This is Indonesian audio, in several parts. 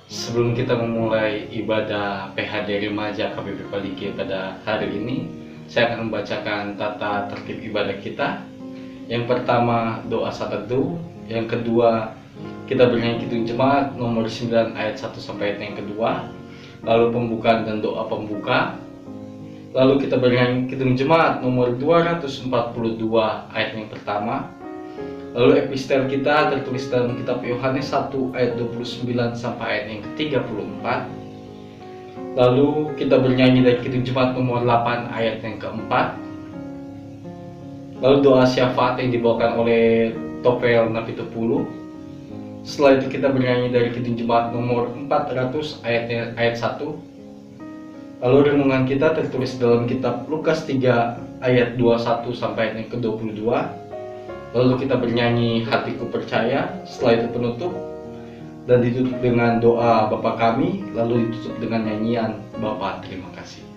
Sebelum kita memulai ibadah PHD Remaja KBP Paligi pada hari ini, saya akan membacakan tata tertib ibadah kita. Yang pertama, doa saat teduh. Yang kedua, kita bernyanyi Kidung Jemaat nomor 9 ayat 1 sampai ayat yang kedua. Lalu pembukaan dan doa pembuka. Lalu kita bernyanyi Kidung Jemaat nomor 242 ayat yang pertama. Lalu epistel kita tertulis dalam kitab Yohanes 1 ayat 29 sampai ayat yang ke-34. Lalu kita bernyanyi dari Kidung Jemaat nomor 8 ayat yang keempat. Lalu doa syafaat yang dibawakan oleh Topel Napitupulu. Setelah itu kita bernyanyi dari Kidung Jemaat nomor 400 ayat 1. Lalu renungan kita tertulis dalam kitab Lukas 3 ayat 21 sampai ayat yang ke-22. Lalu kita bernyanyi Hatiku Percaya. Setelah itu penutup dan ditutup dengan doa Bapa Kami, lalu ditutup dengan nyanyian Bapa Terima Kasih.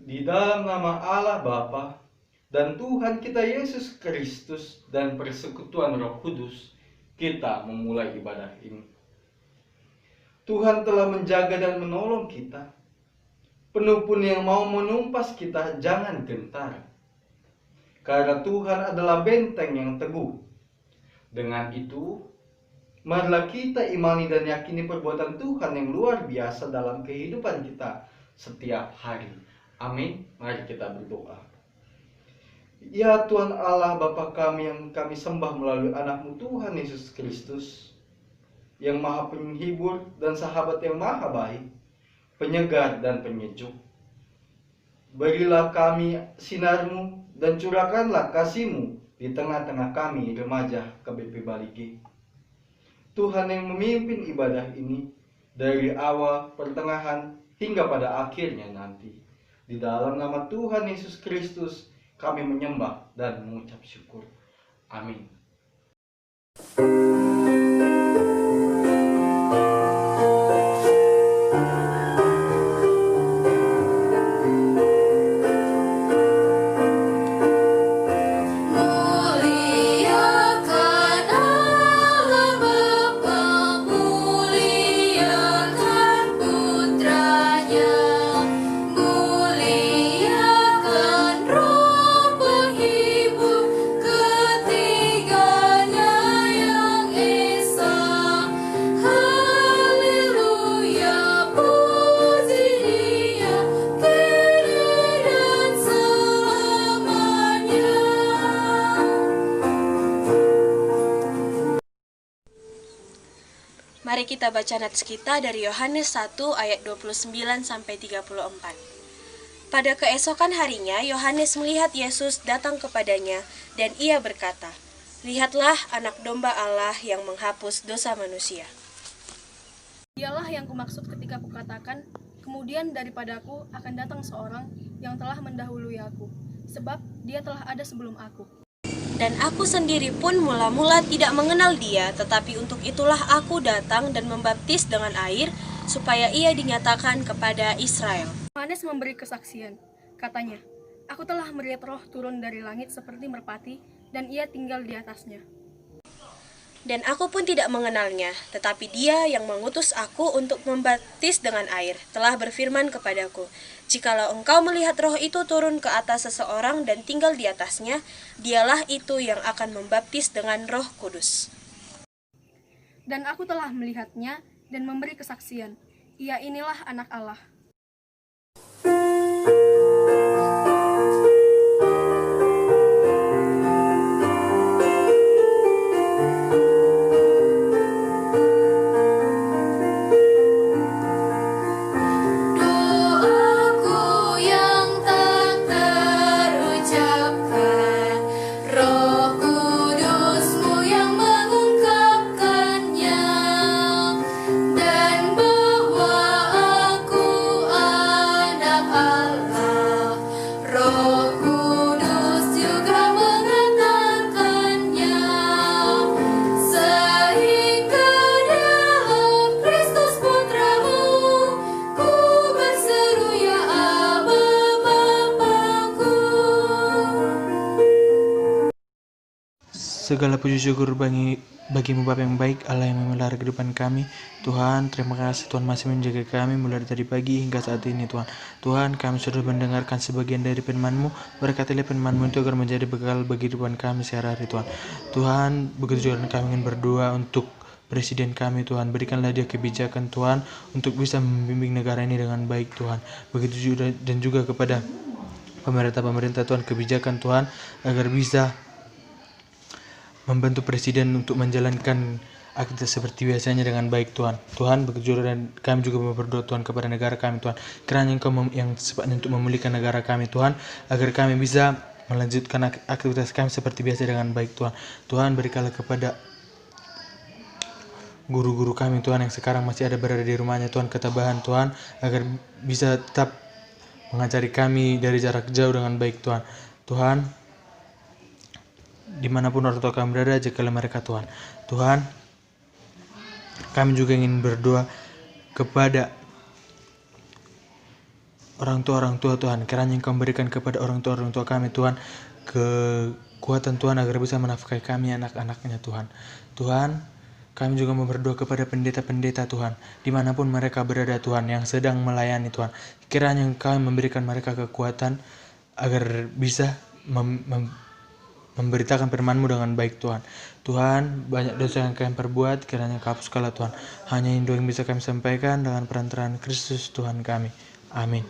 Di dalam nama Allah Bapa dan Tuhan kita Yesus Kristus dan persekutuan Roh Kudus, kita memulai ibadah ini. Tuhan telah menjaga dan menolong kita. Penuh pun yang mau menumpas kita, jangan gentar. Karena Tuhan adalah benteng yang teguh. Dengan itu, marilah kita imani dan yakini perbuatan Tuhan yang luar biasa dalam kehidupan kita setiap hari. Amin. Mari kita berdoa. Ya Tuhan Allah Bapa kami yang kami sembah melalui anak-Mu Tuhan Yesus Kristus, yang maha penghibur dan sahabat yang maha baik, penyegar dan penyejuk. Berilah kami sinar-Mu dan curahkanlah kasih-Mu di tengah-tengah kami remaja KBP Baligi. Tuhan yang memimpin ibadah ini dari awal, pertengahan, hingga pada akhirnya nanti. Di dalam nama Tuhan Yesus Kristus kami menyembah dan mengucap syukur. Amin. Ketiganya yang Mari kita baca nats kita dari Yohanes 1 ayat 29-34. Pada keesokan harinya, Yohanes melihat Yesus datang kepadanya, dan ia berkata, "Lihatlah anak domba Allah yang menghapus dosa manusia." Dialah yang kumaksud ketika kukatakan, kemudian daripadaku akan datang seorang yang telah mendahului aku, sebab dia telah ada sebelum aku. Dan aku sendiri pun mula-mula tidak mengenal dia, tetapi untuk itulah aku datang dan membaptis dengan air, supaya ia dinyatakan kepada Israel. Yohanes memberi kesaksian. Katanya, "Aku telah melihat roh turun dari langit seperti merpati, dan ia tinggal di atasnya. Dan aku pun tidak mengenalnya, tetapi dia yang mengutus aku untuk membaptis dengan air, telah berfirman kepadaku, jikalau engkau melihat roh itu turun ke atas seseorang dan tinggal di atasnya, dialah itu yang akan membaptis dengan Roh Kudus." Dan aku telah melihatnya dan memberi kesaksian. Ia inilah anak Allah. Doaku yang tak terucapkan, Roh Kudus-Mu yang mengungkapkannya, dan bahwa aku anak Allah, Roh Kudus juga mengatakannya, sehingga dalam Kristus Putra-Mu ku berseru, ya Aba Bapakku. Segala puji syukur bagimu Bapa yang baik, Allah yang memelihara kehidupan kami. Tuhan, terima kasih Tuhan masih menjaga kami mulai dari pagi hingga saat ini Tuhan. Tuhan, kami sudah mendengarkan sebagian dari firman-Mu. Berkatilah firman-Mu itu agar menjadi bekal bagi kehidupan kami sehari-hari Tuhan. Tuhan, begitu juga kami ingin berdoa untuk Presiden kami Tuhan, berikanlah dia kebijakan Tuhan untuk bisa membimbing negara ini dengan baik Tuhan. Begitu juga dan juga kepada pemerintah Tuhan, kebijakan Tuhan agar bisa membantu Presiden untuk menjalankan aktivitas seperti biasanya dengan baik Tuhan. Tuhan, begitu juga dan kami juga berdoa Tuhan kepada negara kami Tuhan. Kiranya Engkau yang sepatutnya untuk memulihkan negara kami Tuhan, agar kami bisa melanjutkan aktivitas kami seperti biasa dengan baik Tuhan. Tuhan, berikanlah kepada guru-guru kami Tuhan yang sekarang masih ada berada di rumahnya Tuhan ketabahan Tuhan, agar bisa tetap mengajari kami dari jarak jauh dengan baik Tuhan. Tuhan, dimanapun orang tua kami berada, jagalah mereka Tuhan. Tuhan, kami juga ingin berdoa kepada orang tua Tuhan. Kiranya Engkau memberikan kepada orang tua kami Tuhan kekuatan Tuhan agar bisa menafkahi kami anak-anaknya Tuhan. Tuhan, kami juga mau berdoa kepada pendeta-pendeta Tuhan, dimanapun mereka berada Tuhan, yang sedang melayani Tuhan. Kiranya Engkau memberikan mereka kekuatan agar bisa memberitakan firman-Mu dengan baik Tuhan. Tuhan, banyak dosa yang kami perbuat, kiranya Kau hapuskanlah Tuhan. Hanya itu yang bisa kami sampaikan dengan perantaraan Kristus Tuhan kami. Amin.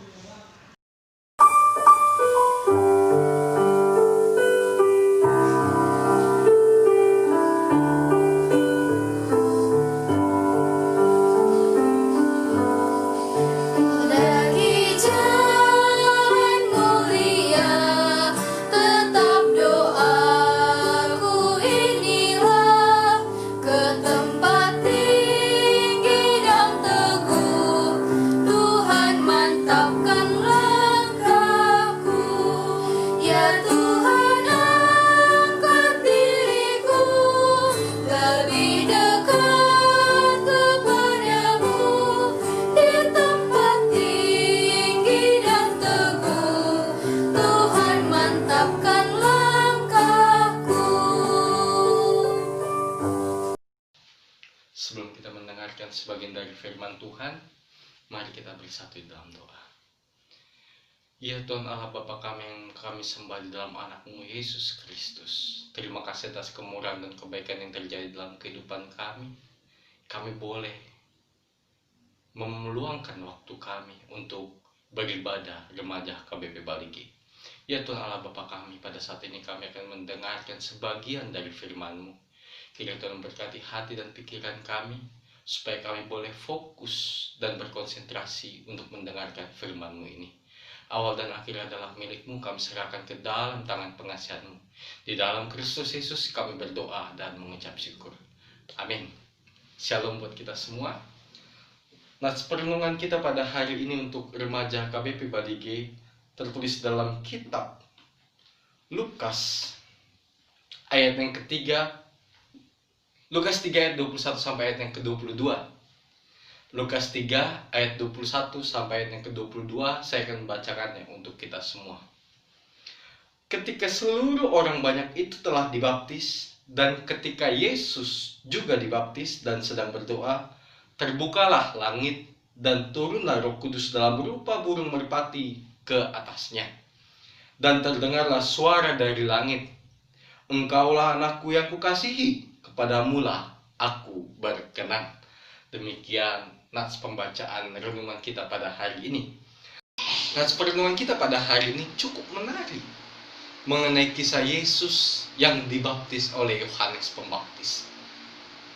Dari jalan mulia, tetap doaku inilah, ke tempat tinggi dan teguh, Tuhan mantapkan langkahku. Ya Tuhan, angkat diriku lebih dekat kepadamu, di tempat tinggi dan teguh, Tuhan mantapkan langkahku. Sebelum kita mendengarkan sebagian dari firman Tuhan, mari kita bersatu di dalam doa. Ya Tuhan Allah Bapa kami yang kami sembah di dalam anak-Mu Yesus Kristus, terima kasih atas kemurahan dan kebaikan yang terjadi dalam kehidupan kami. Kami boleh meluangkan waktu kami untuk beribadah remaja KBP Baligi. Ya Tuhan Allah Bapa kami, pada saat ini kami akan mendengarkan sebagian dari firman-Mu. Kiranya Tuhan memberkati hati dan pikiran kami, supaya kami boleh fokus dan berkonsentrasi untuk mendengarkan firman-Mu ini. Awal dan akhir adalah milik-Mu, kami serahkan ke dalam tangan pengasihan-Mu. Di dalam Kristus Yesus kami berdoa dan mengucap syukur. Amin. Shalom buat kita semua. Nats perenungan kita pada hari ini untuk remaja KBP Badige tertulis dalam kitab Lukas ayat yang ketiga, Lukas 3 ayat 21 sampai ayat yang ke-22. Lukas 3 ayat 21 sampai ayat yang ke-22, saya akan membacakannya untuk kita semua. Ketika seluruh orang banyak itu telah dibaptis, dan ketika Yesus juga dibaptis dan sedang berdoa, terbukalah langit dan turunlah Roh Kudus dalam rupa burung merpati ke atasnya. Dan terdengarlah suara dari langit, "Engkaulah anakku yang kukasihi, kepadamulah aku berkenan." Demikian nats pembacaan renungan kita pada hari ini. Nats perenungan kita pada hari ini cukup menarik mengenai kisah Yesus yang dibaptis oleh Yohanes Pembaptis.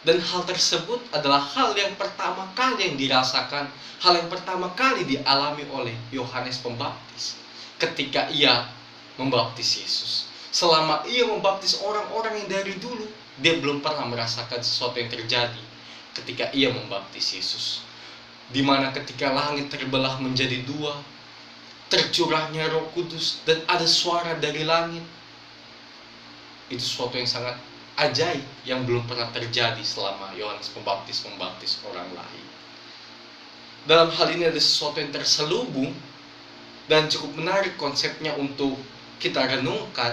Dan hal tersebut adalah hal yang pertama kali yang dirasakan, hal yang pertama kali dialami oleh Yohanes Pembaptis ketika ia membaptis Yesus. Selama ia membaptis orang-orang yang dari dulu, dia belum pernah merasakan sesuatu yang terjadi ketika ia membaptis Yesus. Di mana ketika langit terbelah menjadi dua, tercurahnya Roh Kudus dan ada suara dari langit. Itu sesuatu yang sangat ajaib yang belum pernah terjadi selama Yohanes Pembaptis membaptis orang lain. Dalam hal ini ada sesuatu yang terselubung dan cukup menarik konsepnya untuk kita renungkan,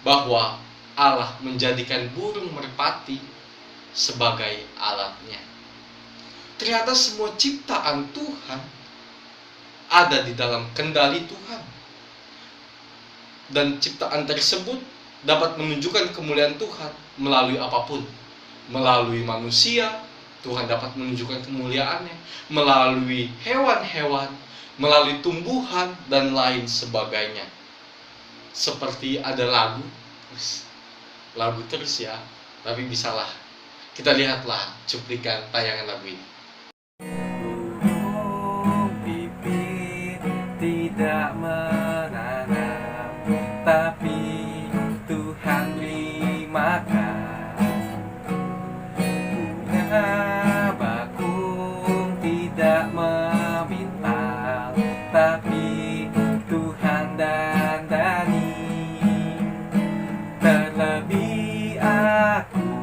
bahwa Allah menjadikan burung merpati sebagai alatnya. Ternyata semua ciptaan Tuhan ada di dalam kendali Tuhan. Dan ciptaan tersebut dapat menunjukkan kemuliaan Tuhan melalui apapun. Melalui manusia, Tuhan dapat menunjukkan kemuliaannya. Melalui hewan-hewan, melalui tumbuhan, dan lain sebagainya. Seperti ada lagu terus ya, tapi bisalah kita lihatlah cuplikan tayangan lagu ini. Burung pipit tidak menanam, tapi Tuhan beri makan. Bunga bakung tidak memintal, tapi Tuhan dandani. Terlebih aku,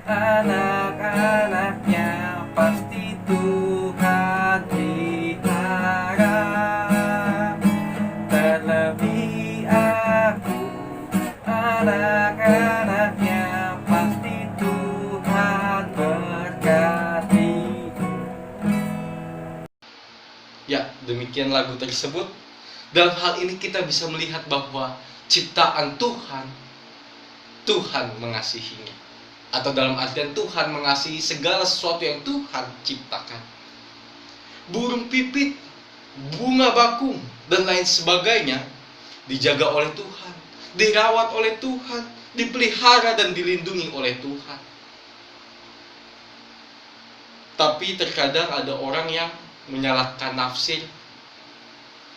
anak-anaknya, pasti Tuhan pelihara. Terlebih aku, anak-anaknya, pasti Tuhan berkati. Ya, demikian lagu tersebut. Dalam hal ini kita bisa melihat bahwa ciptaan Tuhan mengasihinya. Atau dalam artian Tuhan mengasihi segala sesuatu yang Tuhan ciptakan. Burung pipit, bunga bakung, dan lain sebagainya dijaga oleh Tuhan, dirawat oleh Tuhan, dipelihara dan dilindungi oleh Tuhan. Tapi terkadang ada orang yang menyalahkan nafsir,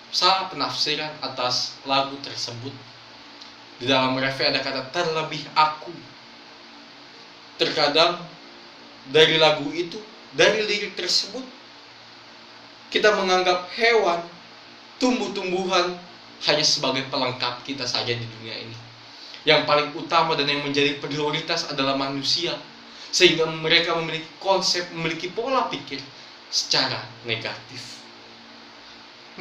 salah penafsiran atas lagu tersebut. Di dalam refe ada kata terlebih aku. Terkadang dari lagu itu, dari lirik tersebut, kita menganggap hewan, tumbuh-tumbuhan hanya sebagai pelengkap kita saja di dunia ini. Yang paling utama dan yang menjadi prioritas adalah manusia. Sehingga mereka memiliki konsep, memiliki pola pikir secara negatif.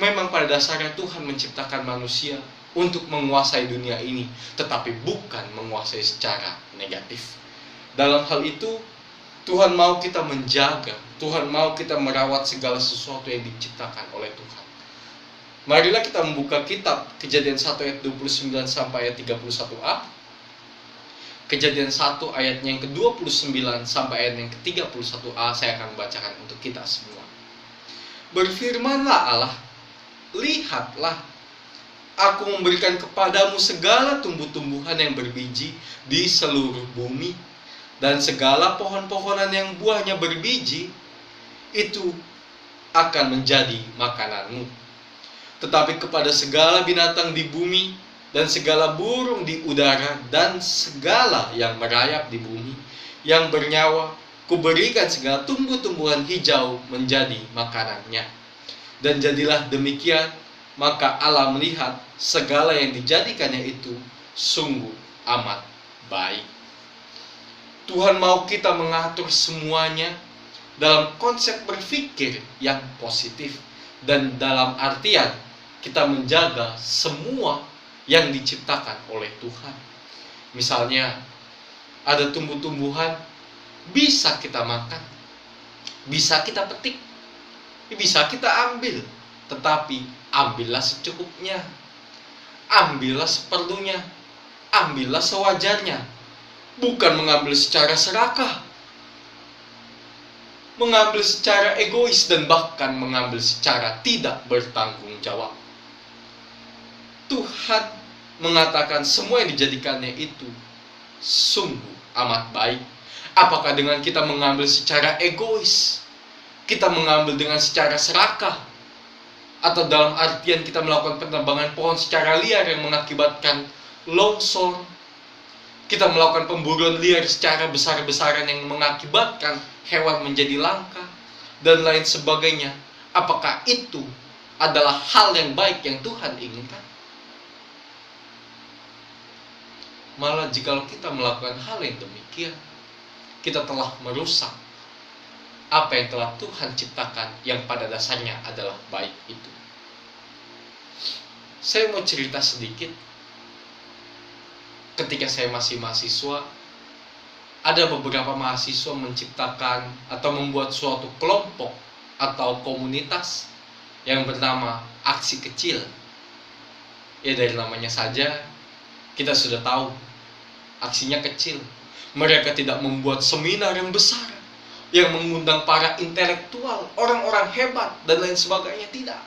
Memang pada dasarnya Tuhan menciptakan manusia untuk menguasai dunia ini, tetapi bukan menguasai secara negatif. Dalam hal itu, Tuhan mau kita menjaga, Tuhan mau kita merawat segala sesuatu yang diciptakan oleh Tuhan. Marilah kita membuka kitab Kejadian 1 ayat 29 sampai ayat 31a. Kejadian 1 ayatnya yang ke-29 sampai ayat yang ke-31a saya akan membacakan untuk kita semua. Berfirmanlah Allah, lihatlah, aku memberikan kepadamu segala tumbuh-tumbuhan yang berbiji di seluruh bumi, dan segala pohon-pohonan yang buahnya berbiji, itu akan menjadi makananmu. Tetapi kepada segala binatang di bumi, dan segala burung di udara, dan segala yang merayap di bumi, yang bernyawa, kuberikan segala tumbuh-tumbuhan hijau menjadi makanannya. Dan jadilah demikian, maka Allah melihat segala yang dijadikannya itu sungguh amat baik. Tuhan mau kita mengatur semuanya dalam konsep berpikir yang positif, dan dalam artian kita menjaga semua yang diciptakan oleh Tuhan. Misalnya ada tumbuh-tumbuhan bisa kita makan, bisa kita petik, bisa kita ambil, tetapi ambillah secukupnya, ambillah seperlunya, ambillah sewajarnya, bukan mengambil secara serakah, mengambil secara egois, dan bahkan mengambil secara tidak bertanggung jawab. Tuhan mengatakan semua yang dijadikannya itu sungguh amat baik. Apakah dengan kita mengambil secara egois, kita mengambil dengan secara serakah, atau dalam artian kita melakukan penebangan pohon secara liar yang mengakibatkan longsor, kita melakukan pemburuan liar secara besar-besaran yang mengakibatkan hewan menjadi langka, dan lain sebagainya. Apakah itu adalah hal yang baik yang Tuhan inginkan? Malah jikalau kita melakukan hal yang demikian, kita telah merusak apa yang telah Tuhan ciptakan, yang pada dasarnya adalah baik itu. Saya mau cerita sedikit. Ketika saya masih mahasiswa, ada beberapa mahasiswa menciptakan atau membuat suatu kelompok atau komunitas yang bernama Aksi Kecil. Ya, dari namanya saja kita sudah tahu aksinya kecil. Mereka tidak membuat seminar yang besar yang mengundang para intelektual, orang-orang hebat, dan lain sebagainya. Tidak.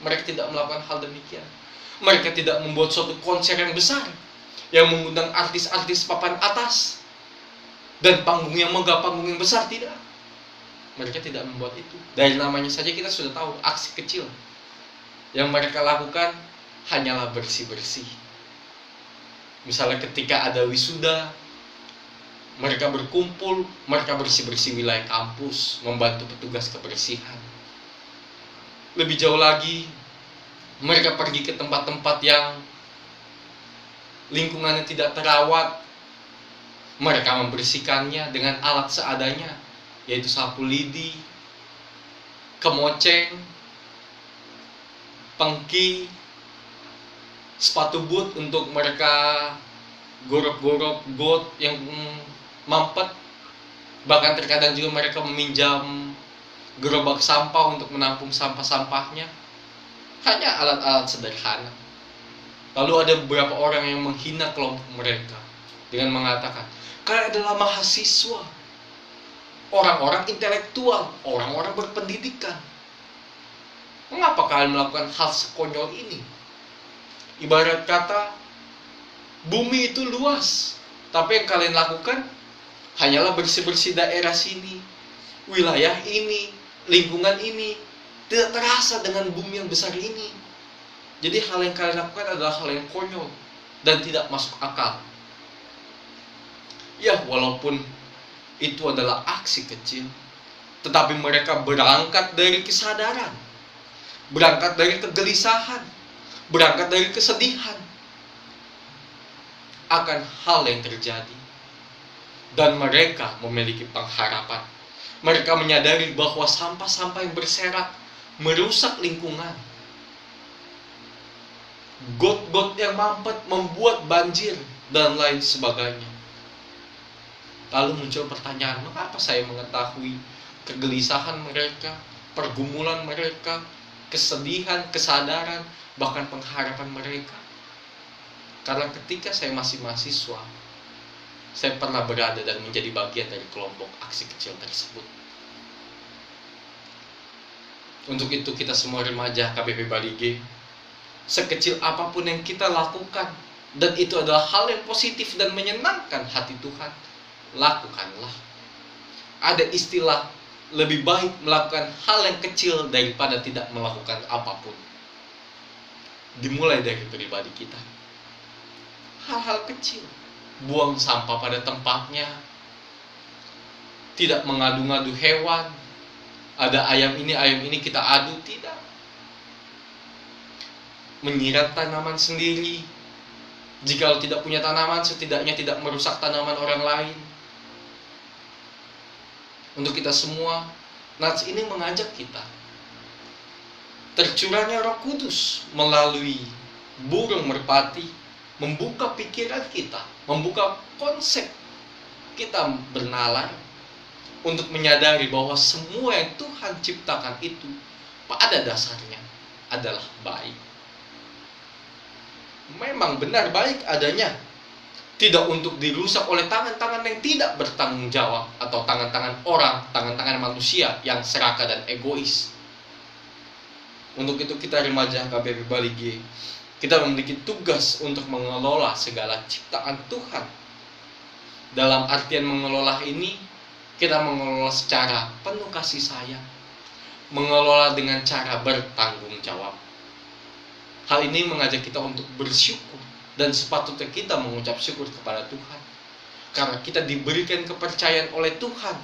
Mereka tidak melakukan hal demikian. Mereka tidak membuat suatu konser yang besar yang mengundang artis-artis papan atas dan panggung yang megah, panggung yang besar. Tidak. Mereka tidak membuat itu. Dari namanya saja kita sudah tahu aksi kecil. Yang mereka lakukan hanyalah bersih-bersih. Misalnya ketika ada wisuda, mereka berkumpul, mereka bersih-bersih wilayah kampus, membantu petugas kebersihan. Lebih jauh lagi, mereka pergi ke tempat-tempat yang lingkungannya tidak terawat. Mereka membersihkannya dengan alat seadanya, yaitu sapu lidi, kemoceng, pengki, sepatu boot untuk mereka gorok-gorok got yang mampet. Bahkan terkadang juga mereka meminjam gerobak sampah untuk menampung sampah-sampahnya. Hanya alat-alat sederhana. Lalu ada beberapa orang yang menghina kelompok mereka dengan mengatakan, kalian adalah mahasiswa, orang-orang intelektual, orang-orang berpendidikan. Mengapa kalian melakukan hal sekonyol ini? Ibarat kata, bumi itu luas, tapi yang kalian lakukan hanyalah bersih-bersih daerah sini, wilayah ini, lingkungan ini, tidak terasa dengan bumi yang besar ini. Jadi hal yang kalian lakukan adalah hal yang konyol dan tidak masuk akal. Ya, walaupun itu adalah aksi kecil, tetapi mereka berangkat dari kesadaran, berangkat dari kegelisahan, berangkat dari kesedihan akan hal yang terjadi. Dan mereka memiliki pengharapan. Mereka menyadari bahwa sampah-sampah yang berserak merusak lingkungan. Got-got yang mampet membuat banjir dan lain sebagainya. Lalu muncul pertanyaan, mengapa saya mengetahui kegelisahan mereka, pergumulan mereka, kesedihan, kesadaran, bahkan pengharapan mereka? Karena ketika saya masih mahasiswa, saya pernah berada dan menjadi bagian dari kelompok aksi kecil tersebut. Untuk itu kita semua remaja KBP Bali G, sekecil apapun yang kita lakukan, dan itu adalah hal yang positif dan menyenangkan hati Tuhan, lakukanlah. Ada istilah, lebih baik melakukan hal yang kecil daripada tidak melakukan apapun. Dimulai dari pribadi kita. Hal-hal kecil, buang sampah pada tempatnya, tidak mengadu-ngadu hewan, ada ayam ini kita adu, tidak. Menyiram tanaman sendiri, jika tidak punya tanaman, setidaknya tidak merusak tanaman orang lain. Untuk kita semua, Nats ini mengajak kita. Tercurahnya Roh Kudus melalui burung merpati membuka pikiran kita, membuka konsep kita bernalar untuk menyadari bahwa semua yang Tuhan ciptakan itu pada dasarnya adalah baik. Memang benar baik adanya, tidak untuk dirusak oleh tangan-tangan yang tidak bertanggung jawab atau tangan-tangan orang, tangan-tangan manusia yang serakah dan egois. Untuk itu kita remaja KBP Bali G, kita memiliki tugas untuk mengelola segala ciptaan Tuhan. Dalam artian mengelola ini, kita mengelola secara penuh kasih sayang, mengelola dengan cara bertanggung jawab. Hal ini mengajak kita untuk bersyukur, dan sepatutnya kita mengucap syukur kepada Tuhan, karena kita diberikan kepercayaan oleh Tuhan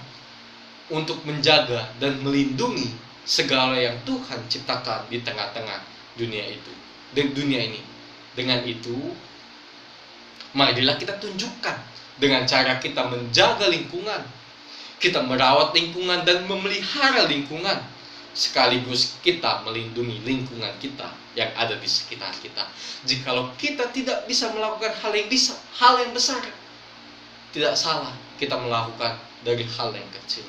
untuk menjaga dan melindungi segala yang Tuhan ciptakan di tengah-tengah dunia itu, dan dunia ini. Dengan itu, marilah kita tunjukkan dengan cara kita menjaga lingkungan, kita merawat lingkungan dan memelihara lingkungan, sekaligus kita melindungi lingkungan kita yang ada di sekitar kita. Jikalau kita tidak bisa melakukan hal yang besar, tidak salah kita melakukan dari hal yang kecil.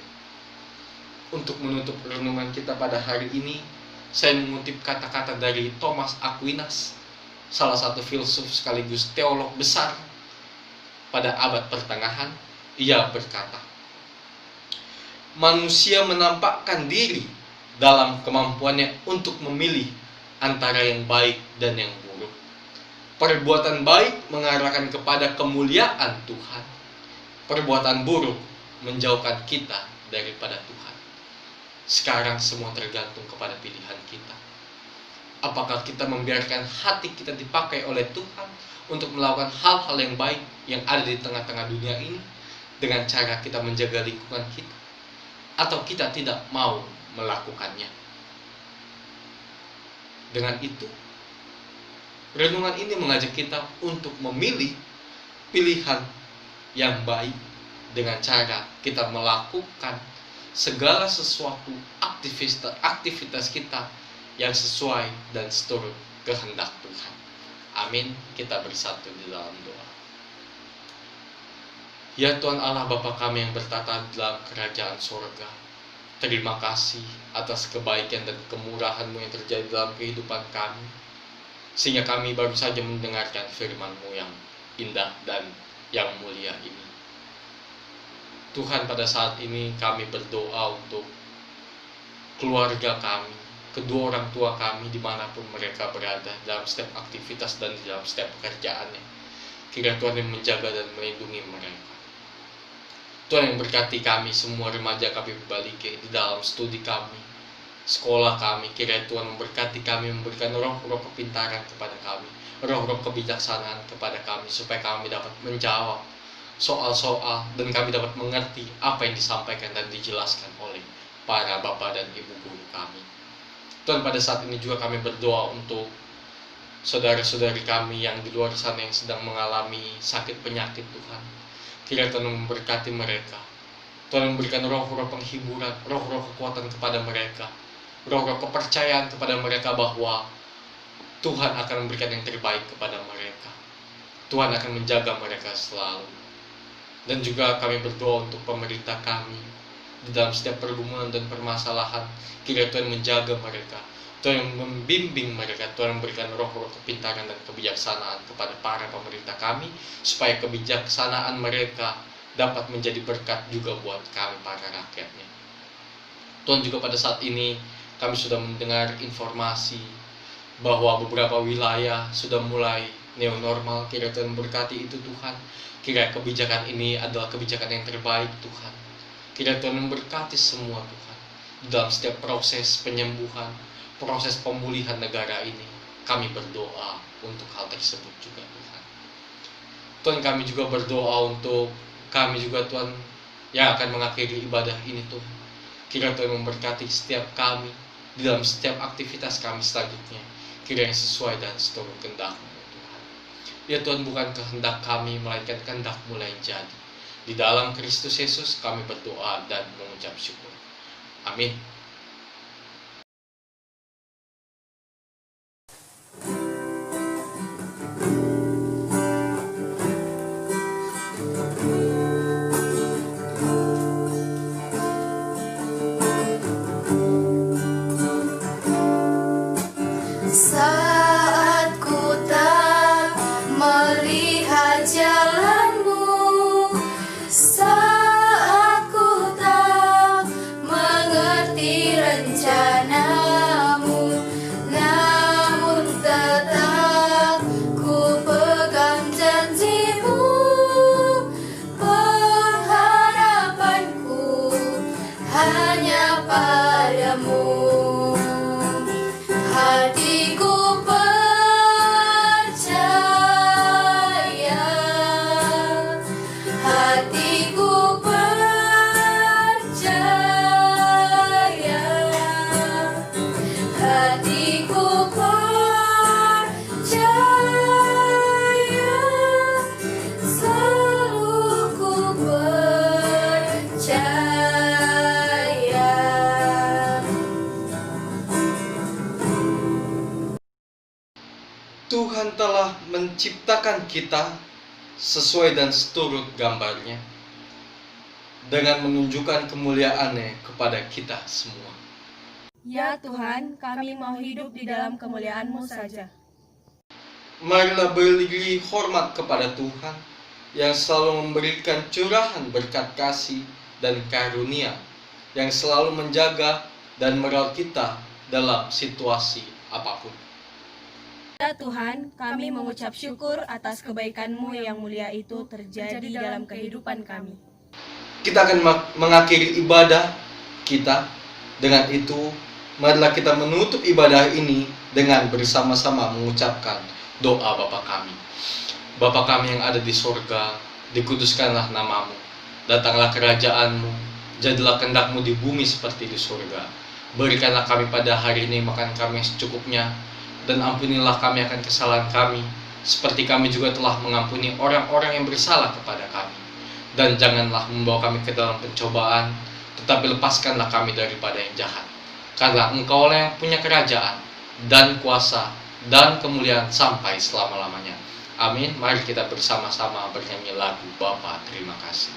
Untuk menutup renungan kita pada hari ini, saya mengutip kata-kata dari Thomas Aquinas, salah satu filsuf sekaligus teolog besar pada abad pertengahan. Ia berkata, manusia menampakkan diri dalam kemampuannya untuk memilih antara yang baik dan yang buruk. Perbuatan baik mengarahkan kepada kemuliaan Tuhan. Perbuatan buruk menjauhkan kita daripada Tuhan. Sekarang semua tergantung kepada pilihan kita. Apakah kita membiarkan hati kita dipakai oleh Tuhan untuk melakukan hal-hal yang baik yang ada di tengah-tengah dunia ini dengan cara kita menjaga lingkungan kita, atau kita tidak mau melakukannya? Dengan itu, renungan ini mengajak kita untuk memilih pilihan yang baik dengan cara kita melakukan segala sesuatu aktivitas kita yang sesuai dan seturut kehendak Tuhan. Amin. Kita bersatu di dalam doa. Ya Tuhan Allah Bapa kami yang bertata dalam kerajaan surga, terima kasih atas kebaikan dan kemurahan-Mu yang terjadi dalam kehidupan kami, sehingga kami baru saja mendengarkan firman-Mu yang indah dan yang mulia ini. Tuhan, pada saat ini kami berdoa untuk keluarga kami, kedua orang tua kami dimanapun mereka berada, dalam setiap aktivitas dan dalam setiap pekerjaannya. Kiranya Tuhan yang menjaga dan melindungi mereka. Tuhan yang berkati kami semua remaja KBP Bali G di dalam studi kami, sekolah kami. Kiranya Tuhan memberkati kami, memberikan roh-roh kepintaran kepada kami, roh-roh kebijaksanaan kepada kami, supaya kami dapat menjawab soal-soal dan kami dapat mengerti apa yang disampaikan dan dijelaskan oleh para bapak dan ibu guru kami. Tuhan, pada saat ini juga kami berdoa untuk saudara-saudari kami yang di luar sana yang sedang mengalami sakit penyakit. Tuhan, kiranya Tuhan memberkati mereka. Tuhan memberikan roh-roh penghiburan, roh-roh kekuatan kepada mereka, roh-roh kepercayaan kepada mereka bahwa Tuhan akan memberikan yang terbaik kepada mereka. Tuhan akan menjaga mereka selalu. Dan juga kami berdoa untuk pemerintah kami di dalam setiap pergumulan dan permasalahan. Kiranya Tuhan menjaga mereka, Tuhan membimbing mereka, Tuhan memberikan roh-roh kepintaran dan kebijaksanaan kepada para pemerintah kami, supaya kebijaksanaan mereka dapat menjadi berkat juga buat kami para rakyatnya. Tuhan, juga pada saat ini kami sudah mendengar informasi bahwa beberapa wilayah sudah mulai new normal. Kiranya Tuhan memberkati itu Tuhan. Kiranya kebijakan ini adalah kebijakan yang terbaik Tuhan. Kiranya Tuhan memberkati semua Tuhan. Dalam setiap proses penyembuhan, proses pemulihan negara ini, kami berdoa untuk hal tersebut juga Tuhan. Tuhan, kami juga berdoa untuk kami juga Tuhan yang akan mengakhiri ibadah ini Tuhan. Kiranya Tuhan memberkati setiap kami di dalam setiap aktivitas kami selanjutnya. Kiranya sesuai dan seturut kehendak-Mu Tuhan. Ya Tuhan, bukan kehendak kami, melainkan kehendak-Mu yang jadi. Di dalam Kristus Yesus kami berdoa dan mengucap syukur. Amin. Saat ku tak melihat jalanmu, saat ku tak mengerti rencanamu, namun tetap ku pegang janjimu. Pengharapanku hanya padamu. Hatiku percaya, hatiku percaya, hatiku percaya, selalu ku percaya. Tuhan telah menciptakan kita sesuai dan seturut gambarnya dengan menunjukkan kemuliaan-Nya kepada kita semua. Ya Tuhan, kami mau hidup di dalam kemuliaan-Mu saja. Marilah berdiri hormat kepada Tuhan yang selalu memberikan curahan berkat kasih dan karunia, yang selalu menjaga dan merawat kita dalam situasi apapun. Ya Tuhan, kami mengucap syukur atas kebaikan-Mu yang mulia itu terjadi dalam kehidupan kami. Kita akan mengakhiri ibadah kita. Dengan itu, marilah kita menutup ibadah ini dengan bersama-sama mengucapkan doa Bapa kami. Bapa kami yang ada di sorga, dikuduskanlah nama-Mu. Datanglah kerajaan-Mu, jadilah kehendak-Mu di bumi seperti di sorga. Berikanlah kami pada hari ini makan kami yang secukupnya, dan ampunilah kami akan kesalahan kami, seperti kami juga telah mengampuni orang-orang yang bersalah kepada kami. Dan janganlah membawa kami ke dalam pencobaan, tetapi lepaskanlah kami daripada yang jahat. Karena Engkau-lah yang punya kerajaan, dan kuasa, dan kemuliaan sampai selama-lamanya. Amin. Mari kita bersama-sama bernyanyi lagu Bapa Terima Kasih.